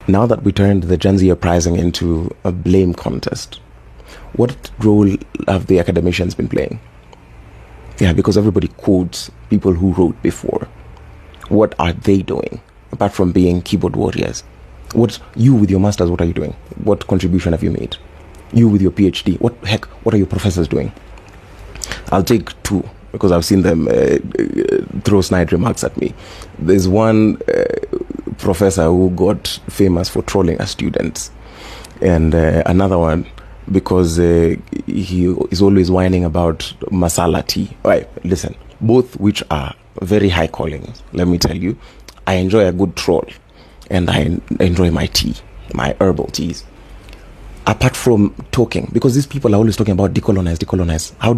Now that we turned the Gen Z uprising into a blame contest, what role have the academicians been playing? Yeah, because everybody quotes people who wrote before. What are they doing apart from being keyboard warriors? What you with your masters, what are you doing? What contribution have you made? You with your PhD, what are your professors doing? I'll take two because I've seen them throw snide remarks at me. There's one professor who got famous for trolling a student, and another one because he is always whining about masala tea. Right, listen, both which are very high callings. Let me tell you, I enjoy a good troll, and I enjoy my tea, my herbal teas. Apart from talking, because these people are always talking about decolonize. How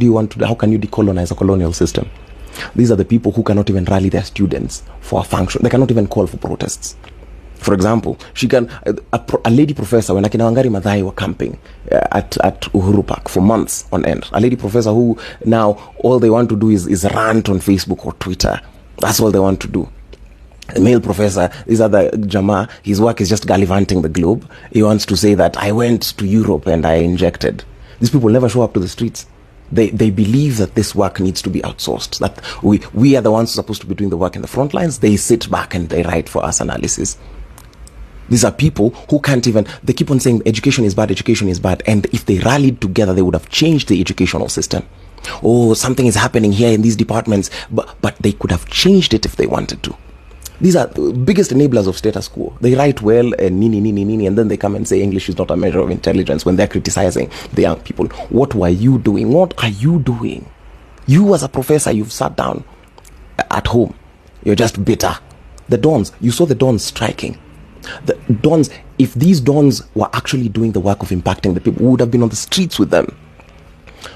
can you decolonize a colonial system? These are the people who cannot even rally their students for a function. They cannot even call for protests. For example, a lady professor, when Akina Wangari Maathai were camping at Uhuru Park for months on end, a lady professor who now all they want to do is rant on Facebook or Twitter. That's all they want to do. A male professor, these are the Jama, his work is just gallivanting the globe. He wants to say that I went to Europe and I injected. These people never show up to the streets. They believe that this work needs to be outsourced, that we are the ones supposed to be doing the work in the front lines. They sit back and they write for us analysis. These are people who can't even, they keep on saying education is bad, and if they rallied together, they would have changed the educational system. Oh, something is happening here in these departments, but they could have changed it if they wanted to. These are the biggest enablers of status quo. They write well and nini, and then they come and say English is not a measure of intelligence when they're criticizing the young people. What were you doing? What are you doing? You as a professor, you've sat down at home. You're just bitter. The dons, you saw the dons striking. The dons, if these dons were actually doing the work of impacting the people, we would have been on the streets with them.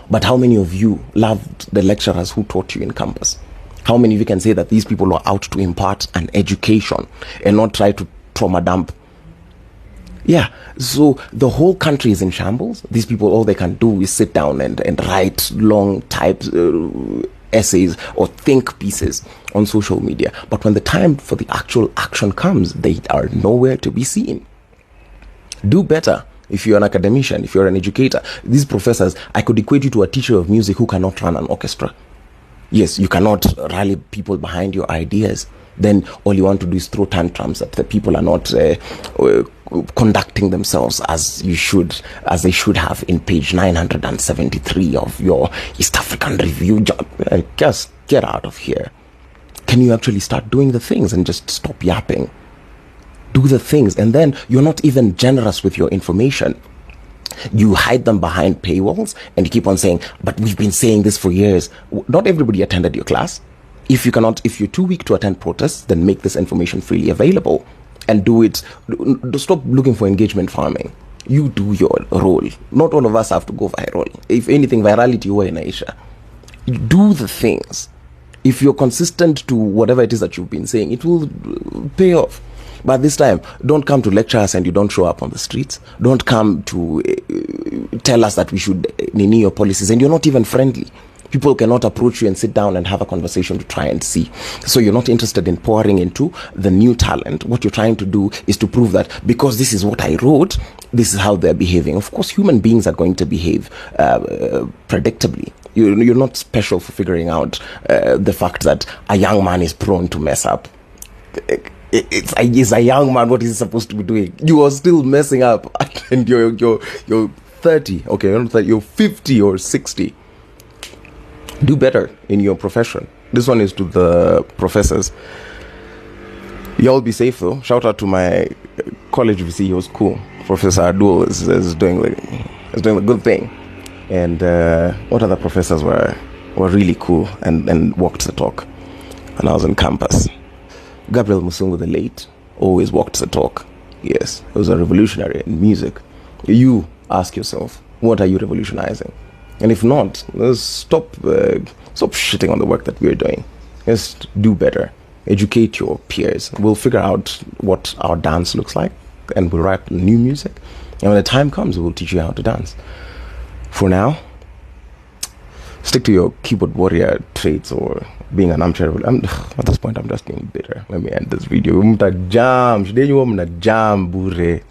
But how many of you loved the lecturers who taught you in campus? How many of you can say that these people are out to impart an education and not try to trauma dump? Yeah, so the whole country is in shambles. These people, all they can do is sit down and write long typed essays or think pieces on social media. But when the time for the actual action comes, they are nowhere to be seen. Do better. If you're an academician, if you're an educator, these professors, I could equate you to a teacher of music who cannot run an orchestra. Yes, you cannot rally people behind your ideas. Then all you want to do is throw tantrums that the people are not conducting themselves as they should have in page 973 of your East African Review. Just get out of here. Can you actually start doing the things and just stop yapping? Do the things, and then you're not even generous with your information. You hide them behind paywalls and you keep on saying, but we've been saying this for years. Not everybody attended your class. If you're too weak to attend protests, then make this information freely available and do it. Stop looking for engagement farming. You do your role. Not all of us have to go viral. If anything, virality huwa inaisha. Do the things. If you're consistent to whatever it is that you've been saying, it will pay off. But this time, don't come to lecture us and you don't show up on the streets. Don't come to tell us that we should nini your policies and you're not even friendly. People cannot approach you and sit down and have a conversation to try and see. So you're not interested in pouring into the new talent. What you're trying to do is to prove that because this is what I wrote, this is how they're behaving. Of course, human beings are going to behave predictably. You're not special for figuring out the fact that a young man is prone to mess up. It's a young man. What is he supposed to be doing? You are still messing up, and you're 30. Okay, you're not 30, you're 50 or 60. Do better in your profession. This one is to the professors. Y'all be safe though. Shout out to my college VC. He was cool. Professor Adu is doing a good thing. And what other professors were really cool and walked the talk when I was on campus? Gabriel Musungu the late always walked the talk. Yes, he was a revolutionary in music. You ask yourself, what are you revolutionizing? And if not, stop shitting on the work that we're doing. Just do better. Educate your peers. We'll figure out what our dance looks like and we'll write new music. And when the time comes, we'll teach you how to dance. For now, Stick to your keyboard warrior traits or being an armchair. At this point, I'm just being bitter. Let me end this video. Jam, bure.